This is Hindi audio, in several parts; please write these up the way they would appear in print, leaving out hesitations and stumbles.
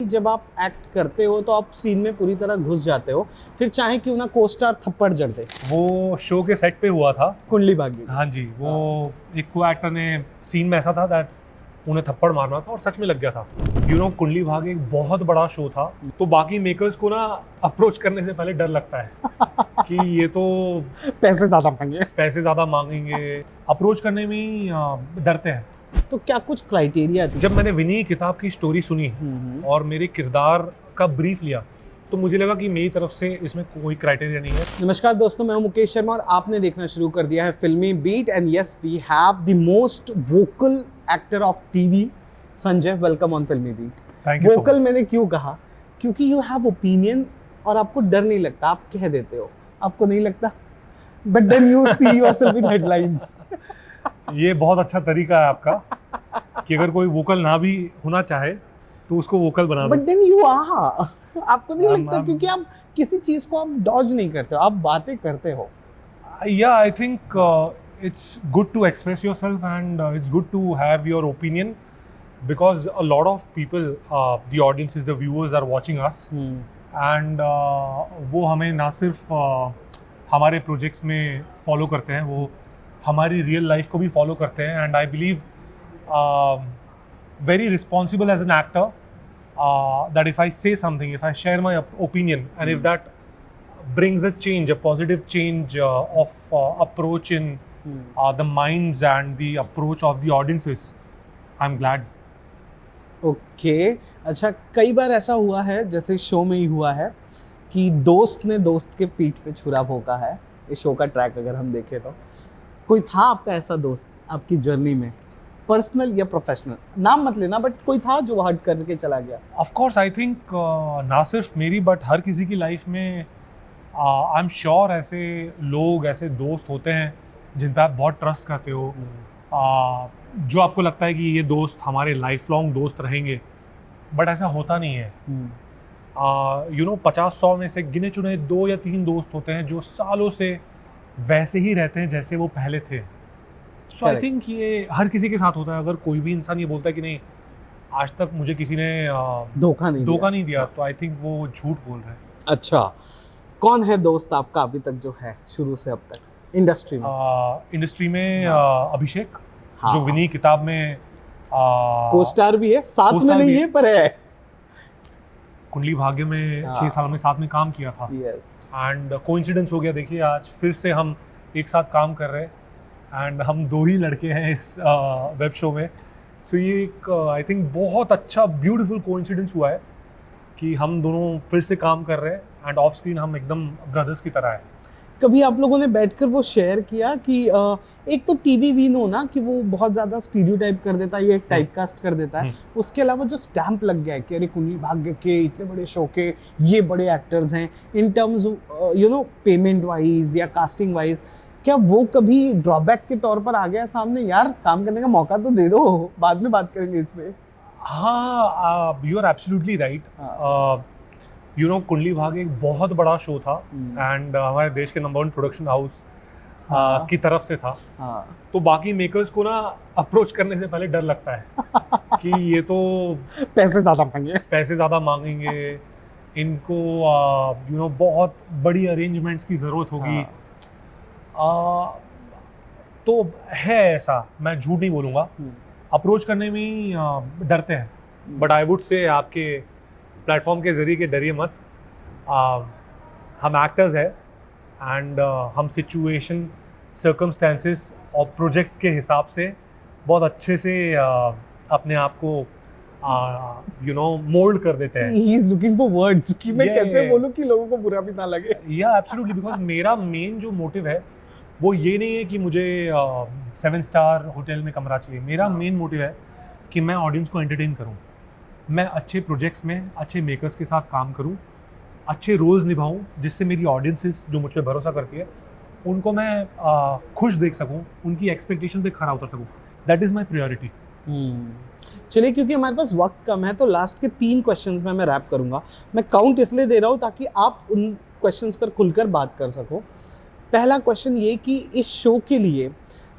जब आप एक्ट करते हो तो आप सीन में पूरी तरह घुस जाते हो, फिर चाहे क्यों ना को स्टार थप्पड़ जड़ दे। वो शो के सेट पे हुआ था, कुंडली भाग्य। हाँ जी, वो एक को एक्टर ने सीन में ऐसा था दैट उन्हें थप्पड़ मारना था और सच में लग गया था। कुंडली भाग्य एक बहुत बड़ा शो था, तो बाकी मेकर्स को ना अप्रोच करने से पहले डर लगता है कि ये तो पैसे ज़्यादा मांगेंगे, अप्रोच करने में ही डरते हैं। तो क्या कुछ क्राइटेरिया थी? जब मैंने विनी किताब की स्टोरी सुनी और मेरे किरदार का ब्रीफ लिया, तो मुझे लगा कि मेरी तरफ से इसमें कोई क्राइटेरिया नहीं है। नमस्कार दोस्तों, मैं हूं मुकेश शर्मा और आपने देखना शुरू कर दिया है Filmi Beat. And yes, we have the most vocal actor of TV, Sanjay. Welcome on Filmi Beat. Thank you. Vocal मैंने क्यों कहा? क्योंकि यू हैव ओपिनियन और आपको डर नहीं लगता, आप कह देते हो। आपको नहीं लगता? But then you see yourself in headlines. ये बहुत अच्छा तरीका है आपका कि अगर कोई वोकल ना भी होना चाहे तो उसको वोकल बना दो। बट देन यू आर, आपको नहीं लगता? क्योंकि आप किसी चीज को आप डॉज नहीं करते हो, आप बातें करते हो। Yeah, I think it's good to express yourself and it's good to have your opinion because a lot of people, the audiences, the viewers are watching us and वो हमें ना सिर्फ हमारे प्रोजेक्ट्स में फॉलो करते हैं, वो हमारी रियल लाइफ को भी फॉलो करते हैं। And I believe very responsible as an actor that if I say something, if I share my opinion and if that brings a change, a positive change of approach in the minds and the approach of the audiences, I'm glad. Okay अच्छा, कई बार ऐसा हुआ है, जैसे शो में ही हुआ है, कि दोस्त ने दोस्त के पीठ पे छुरा भोंका है। इस शो का ट्रैक अगर हम देखें तो कोई था आपका ऐसा दोस्त आपकी जर्नी में, पर्सनल या प्रोफेशनल? नाम मत लेना, बट कोई था जो हट करके चला गया? Of course, I think ना सिर्फ मेरी बट हर किसी की लाइफ में आई एम श्योर ऐसे लोग, ऐसे दोस्त होते हैं जिन पर आप बहुत ट्रस्ट करते हो, जो आपको लगता है कि ये दोस्त हमारे लाइफ लॉन्ग दोस्त रहेंगे, बट ऐसा होता नहीं है। 50-100 में से गिने चुने 2 या 3 दोस्त होते हैं जो सालों से वैसे ही रहते हैं जैसे वो पहले थे। सो आई थिंक ये हर किसी के साथ होता है। अगर कोई भी इंसान ये बोलता है कि नहीं, आज तक मुझे किसी ने धोखा नहीं दिया, तो आई थिंक वो झूठ बोल रहे हैं। अच्छा, कौन है दोस्त आपका अभी तक जो है शुरू से अब तक इंडस्ट्री में? अभिषेक, जो विनी किताब में को स्टार भी है, साथ में नहीं है पर है। कुंडली भाग्य में 6 साल में साथ में काम किया था। एंड कोइंसिडेंस हो गया, देखिए आज फिर से हम एक साथ काम कर रहे हैं एंड हम 2 ही लड़के हैं इस वेब शो में। सो ये एक आई थिंक बहुत अच्छा ब्यूटीफुल कोइंसिडेंस हुआ है कि हम दोनों फिर से काम कर रहे हैं एंड ऑफ स्क्रीन हम एकदम ब्रदर्स की तरह है। कभी आप लोगों ने बैठकर वो शेयर किया कि एक तो टीवी वीन हो ना कि वो बहुत ज़्यादा स्टीरियोटाइप कर देता है, ये एक टाइपकास्ट कर देता है, उसके अलावा जो स्टैंप लग गया है कि अरे कुंडली भाग्य के इतने बड़े शो के ये बड़े एक्टर्स हैं, इन टर्म्स पेमेंट वाइज या कास्टिंग वाइज, क्या वो कभी ड्रॉबैक के तौर पर आ गया सामने? यार काम करने का मौका तो दे दो, बाद में बात करेंगे इस पे। हाँ, you are absolutely right. Kundali Bhagya एक बहुत बड़ा शो था एंड हमारे देश के नंबर 1 प्रोडक्शन हाउस की तरफ से था। तो बाकी मेकर्स को ना अप्रोच करने से पहले डर लगता है कि ये तो पैसे ज़्यादा मांगेंगे, इनको बहुत बड़ी अरेंजमेंट्स की ज़रूरत होगी। तो है ऐसा, मैं झूठ नहीं बोलूँगा, अप्रोच करने में ही डरते हैं। बट आई वुड से आपके प्लेटफॉर्म के ज़रिए के डरिए मत, हम एक्टर्स हैं एंड हम सिचुएशन, सर्कमस्टेंसेस और प्रोजेक्ट के हिसाब से बहुत अच्छे से अपने आप को मोल्ड कर देते हैं। He is looking for words कि मैं कैसे बोलूं कि लोगों को बुरा भी ना लगे। Yeah, absolutely, because मेरा मेन जो मोटिव है वो ये नहीं है कि मुझे 7 स्टार होटल में कमरा चाहिए। मेरा मेन मोटिव है कि मैं ऑडियंस को एंटरटेन करूं, मैं अच्छे प्रोजेक्ट्स में अच्छे मेकर्स के साथ काम करूं, अच्छे रोल्स निभाऊं, जिससे मेरी ऑडियंसेस जो मुझ पर भरोसा करती है उनको मैं खुश देख सकूं, उनकी एक्सपेक्टेशन पे खरा उतर सकूं। That is my priority. चलिए, क्योंकि हमारे पास वक्त कम है तो लास्ट के 3 क्वेश्चंस में मैं रैप करूंगा। मैं काउंट इसलिए दे रहा हूं ताकि आप उन क्वेश्चंस पर खुलकर बात कर सको। पहला क्वेश्चन ये कि इस शो के लिए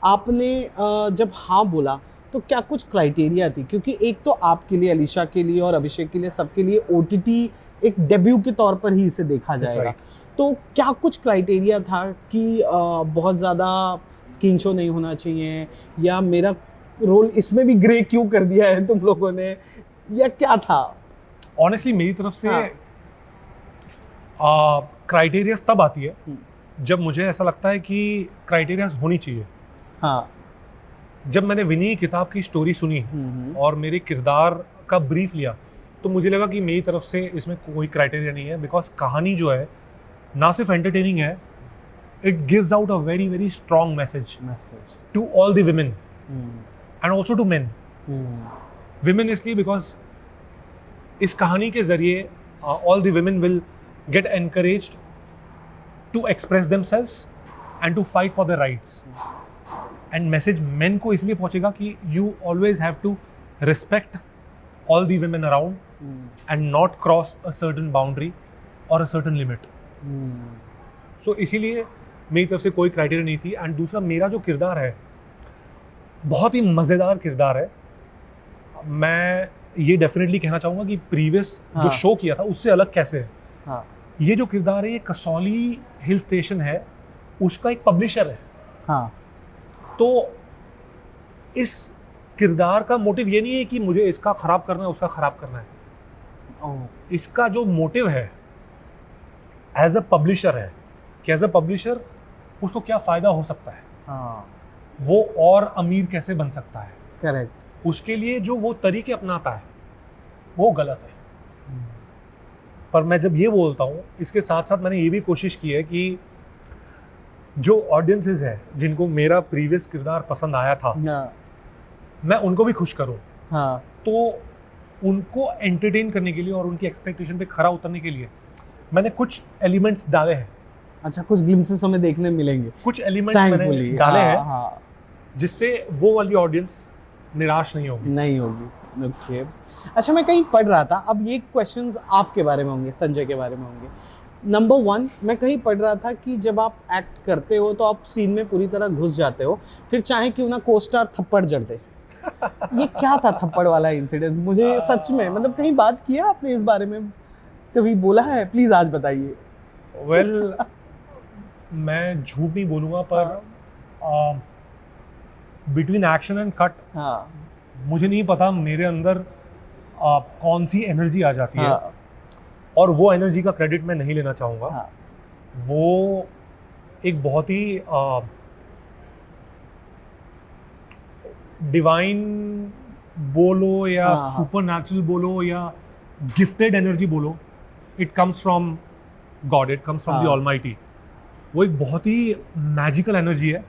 आपने जब हाँ बोला तो क्या कुछ क्राइटेरिया थी, क्योंकि एक तो आपके लिए, अलीशा के लिए और अभिषेक के लिए, सबके लिए ओटीटी एक डेब्यू के तौर पर ही इसे देखा That's जाएगा, right. तो क्या कुछ क्राइटेरिया था कि बहुत ज़्यादा स्किन शो नहीं होना चाहिए, या मेरा रोल इसमें भी ग्रे क्यों कर दिया है तुम लोगों ने, या क्या था? ऑनेस्टली मेरी तरफ से हाँ। क्राइटेरियाज तब आती है जब मुझे ऐसा लगता है कि क्राइटेरियाज होनी चाहिए। हाँ। जब मैंने विनी की किताब की स्टोरी सुनी और मेरे किरदार का ब्रीफ लिया, तो मुझे लगा कि मेरी तरफ से इसमें कोई क्राइटेरिया नहीं है, बिकॉज कहानी जो है ना सिर्फ एंटरटेनिंग है, it gives out a very very strong message to all the women and also to men. Women इसलिए बिकॉज इस कहानी के जरिए all the women will get encouraged to express themselves and to fight for the rights. And message men को इसलिए पहुंचेगा कि you always have to respect all the women around and not cross a certain boundary or a certain limit. So इसीलिए मेरी तरफ से कोई क्राइटेरिया नहीं थी। एंड दूसरा, मेरा जो किरदार है बहुत ही मज़ेदार किरदार है। मैं ये डेफिनेटली कहना चाहूँगा कि प्रीवियस जो शो किया था उससे अलग कैसे है। हाँ। ये जो किरदार है, ये कसौली हिल स्टेशन है, उसका एक पब्लिशर है। हाँ। तो इस किरदार का मोटिव ये नहीं है कि मुझे इसका खराब करना है, उसका खराब करना है। इसका जो मोटिव है एज अ पब्लिशर है कि एज अ पब्लिशर उसको क्या फायदा हो सकता है। हाँ। वो और अमीर कैसे बन सकता है। करेक्ट। उसके लिए जो वो तरीके अपनाता है वो गलत है। पर मैं जब ये बोलता हूँ, इसके साथ साथ मैंने ये भी कोशिश की है कि जो ऑडियंसेस है जिनको मेरा प्रीवियस किरदार पसंद आया था, मैं उनको भी खुश करूं। हाँ। तो उनको एंटरटेन करने के लिए और उनकी एक्सपेक्टेशन पे खरा उतरने के लिए मैंने कुछ एलिमेंट्स डाले हैं। अच्छा, कुछ ग्लिम्सेस हमें देखने मिलेंगे, कुछ एलिमेंट्स मैंने डाले हैं हाँ। जिससे वो वाली ऑडियंस निराश नहीं होगी। ओके। अच्छा, मैं कहीं पढ़ रहा था, अब ये क्वेश्चंस आपके बारे में होंगे, संजय के बारे में होंगे। नंबर 1, मैं कहीं पढ़ रहा था कि जब आप एक्ट करते हो तो आप सीन में पूरी तरह घुस जाते हो, फिर चाहे क्यों ना को-स्टार थप्पड़ जड़ दे। ये क्या था थप्पड़ वाला इंसिडेंस? मुझे सच में, मतलब कहीं बात किया आपने इस बारे में, कभी बोला है? प्लीज आज बताइए। वेल, मैं झूठ नहीं बोलूँगा, पर बिटवीन एक्शन एंड कट मुझे नहीं पता मेरे अंदर कौन सी एनर्जी आ जाती है, और वो एनर्जी का क्रेडिट मैं नहीं लेना चाहूँगा। वो एक बहुत ही डिवाइन बोलो या सुपर नेचुरल बोलो या गिफ्टेड एनर्जी बोलो, it comes from God, it comes from the almighty. वो एक बहुत ही मैजिकल एनर्जी है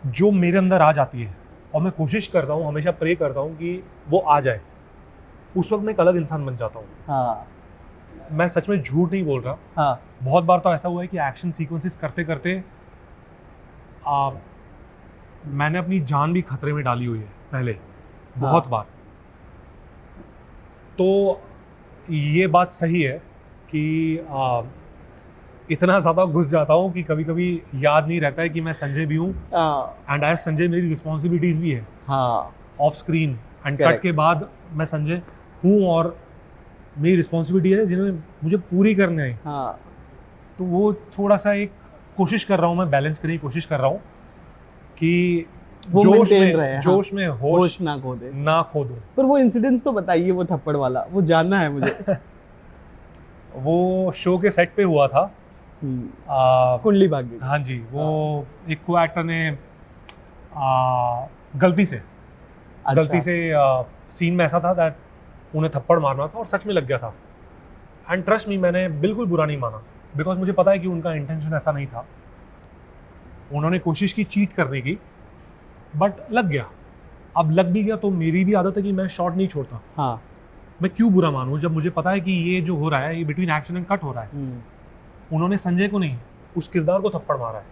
जो मेरे अंदर आ जाती है, और मैं कोशिश करता हूँ, हमेशा प्रे करता हूँ कि वो आ जाए। उस वक्त मैं एक अलग इंसान बन जाता हूँ। मैं सच में झूठ नहीं बोल रहा। बहुत बार तो ऐसा हुआ है कि एक्शन सीक्वेंसेस करते करते मैंने अपनी जान भी खतरे में डाली हुई है पहले, बहुत बार। तो ये बात सही है कि इतना ज़्यादा घुस जाता हूँ कि कभी कभी याद नहीं रहता है कि मैं संजय भी हूँ, एंड एज संजय मेरी रिस्पॉन्सिबिलिटीज़ भी है ऑफ स्क्रीन एंड कट के बाद। मैं संजय हूँ और मेरी रिस्पॉन्सिबिलिटी है जिन्हें मुझे पूरी करनी है। तो वो थोड़ा सा एक कोशिश कर रहा हूँ, मैं बैलेंस करने की कोशिश कर रहा हूँ कि वो जोश में होश ना खो दो। पर वो इंसिडेंस तो बताइए, वो थप्पड़ वाला, वो जानना है मुझे। वो शो के सेट पे हुआ था, कुंडली भाग्य। हाँ जी, वो एक को एक्टर ने गलती से सीन में ऐसा था दैट उन्हें थप्पड़ मारना था और सच में लग गया था। एंड ट्रस्ट मी, मैंने बिल्कुल बुरा नहीं माना, बिकॉज मुझे पता है कि उनका इंटेंशन ऐसा नहीं था। उन्होंने कोशिश की चीट करने की, बट लग गया। अब लग भी गया तो मेरी भी आदत है कि मैं शॉट नहीं छोड़ता। मैं क्यों बुरा मानूं जब मुझे पता है कि ये जो हो रहा है ये बिटवीन एक्शन एंड कट हो रहा है। उन्होंने संजय को नहीं, उस किरदार को थप्पड़ मारा है।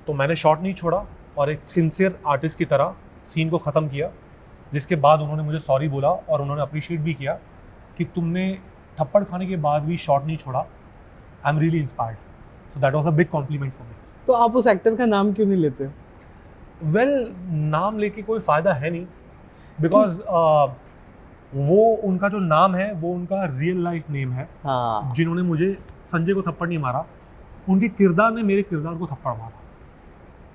तो मैंने शॉट नहीं छोड़ा और एक सिंसियर आर्टिस्ट की तरह सीन को ख़त्म किया, जिसके बाद उन्होंने मुझे सॉरी बोला और उन्होंने अप्रिशिएट भी किया कि तुमने थप्पड़ खाने के बाद भी शॉट नहीं छोड़ा। I am really inspired, so that was a big complement for me. तो आप उस एक्टर का नाम क्यों नहीं लेते? वेल नाम लेके कोई फायदा है नहीं, बिकॉज वो उनका जो नाम है वो उनका रियल लाइफ नेम है। हाँ जिन्होंने मुझे संजय को थप्पड़ नहीं मारा, उनके किरदार ने मेरे किरदार को थप्पड़ मारा।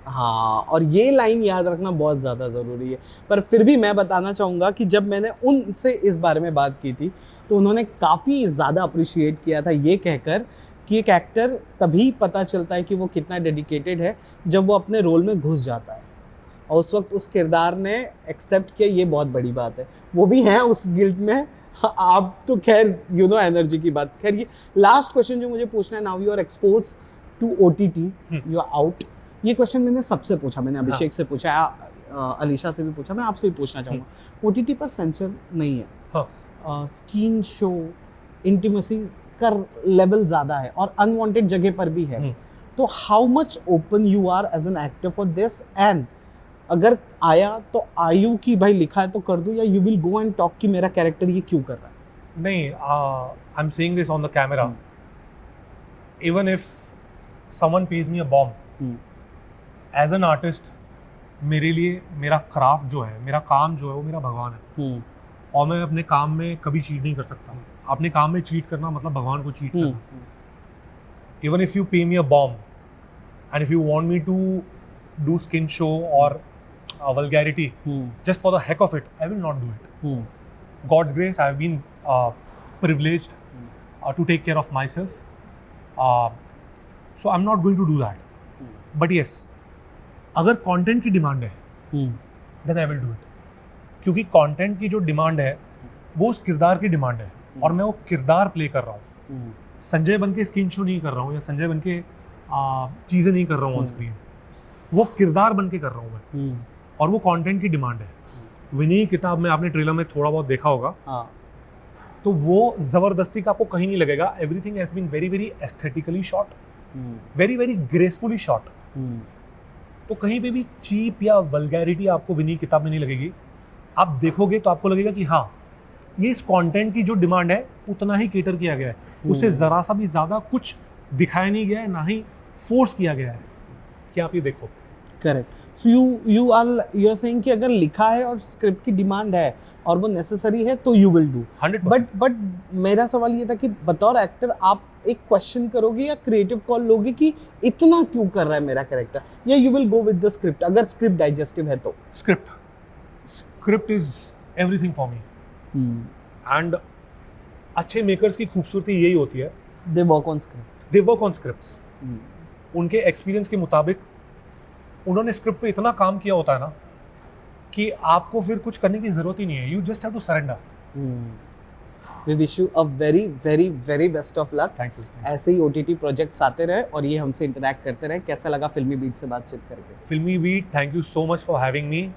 हाँ, और ये लाइन याद रखना बहुत ज़्यादा ज़रूरी है। पर फिर भी मैं बताना चाहूँगा कि जब मैंने उनसे इस बारे में बात की थी तो उन्होंने काफ़ी ज़्यादा अप्रिशिएट किया था, ये कहकर कि एक एक्टर तभी पता चलता है कि वो कितना डेडिकेटेड है जब वो अपने रोल में घुस जाता है, और उस वक्त उस किरदार ने एक्सेप्ट किया, ये बहुत बड़ी बात है। वो भी हैं उस गिल्ट में। हाँ, आप तो खैर यू नो एनर्जी की बात। खैर ये लास्ट क्वेश्चन जो मुझे पूछना है, now you are expose to OTT, you are out. ये क्वेश्चन मैंने सबसे पूछा, मैंने अभिषेक से पूछा, अलीशा से भी पूछा, मैं आपसे भी पूछना चाहूँगा। OTT पर सेंसर नहीं है, हाँ। स्किन शो, इंटीमेसी का लेवल ज़्यादा है और अनवांटेड जगह पर भी है। तो how much open you are as an actor for this, and अगर आया तो आयु की भाई लिखा है तो कर दूं, या you will go and talk कि मेरा कैरेक्टर ये क्यों कर रहा है? नहीं, I am saying this on the camera, even if someone pays me a bomb, as an artist मेरे लिए मेरा क्राफ्ट जो है, मेरा काम जो है, वो मेरा भगवान है। और मैं अपने काम में कभी चीट नहीं कर सकता। अपने काम में चीट करना मतलब भगवान को चीट करना। Even if you pay me a bomb and if you want me to do skin show और vulgarity just for the heck of it, I will not do it. God's grace, I have been privileged to take care of myself, so I'm not going to do that. But yes, अगर कंटेंट की डिमांड है then I will do it, क्योंकि कंटेंट की जो डिमांड है वो उस किरदार की डिमांड है, और मैं वो किरदार प्ले कर रहा हूँ। संजय बन के स्किन शो नहीं कर रहा हूँ, या संजय बन के चीज़ें नहीं कर रहा हूँ ऑन स्क्रीन, वो किरदार बन के कर रहा हूँ मैं, और वो कंटेंट की डिमांड है। विनी किताब में आपने ट्रेलर में थोड़ा बहुत देखा होगा, तो वो जबरदस्ती का आपको कहीं नहीं लगेगा। Everything has been very very aesthetically shot, very very gracefully shot. तो कहीं पे भी चीप या वल्गैरिटी आपको विनी किताब में नहीं लगेगी। आप देखोगे तो आपको लगेगा कि हाँ, ये इस कंटेंट की जो डिमांड है उतना ही केटर किया गया है, उससे जरा सा भी ज्यादा कुछ दिखाया नहीं गया है, ना ही फोर्स किया गया है कि आप ये देखो। Correct. So you are saying कि अगर लिखा है और स्क्रिप्ट की डिमांड है और वो नेसेसरी है तो यू विल डू 100%। बट मेरा सवाल ये था कि बतौर एक्टर आप एक क्वेश्चन करोगे या क्रिएटिव कॉल लोगे कि इतना क्यों कर रहा है मेरा कैरेक्टर, या you will go with the script अगर स्क्रिप्ट डाइजेस्टिव है तो? Script is everything for me. And अच्छे मेकर्स की खूबसूरती यही होती है, दे वर्क ऑन स्क्रिप्ट्स। उनके एक्सपीरियंस के मुताबिक उन्होंने स्क्रिप्ट पे इतना काम किया होता है ना कि आपको फिर कुछ करने की जरूरत ही नहीं है, you just have to surrender. We wish you a very very very best of luck. Thank you. ऐसे ही OTT प्रोजेक्ट्स आते रहे और ये हमसे इंटरेक्ट करते रहे। कैसा लगा फिल्मी बीट से बातचीत करके? Filmi Beat, thank you so much for having me.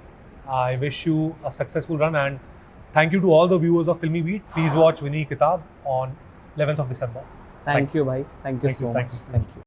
I wish you a successful run and thank you to all the viewers of Filmi Beat. Please watch विनी किताब on 11th of December. Thank you भाई, thank you so much, thank you.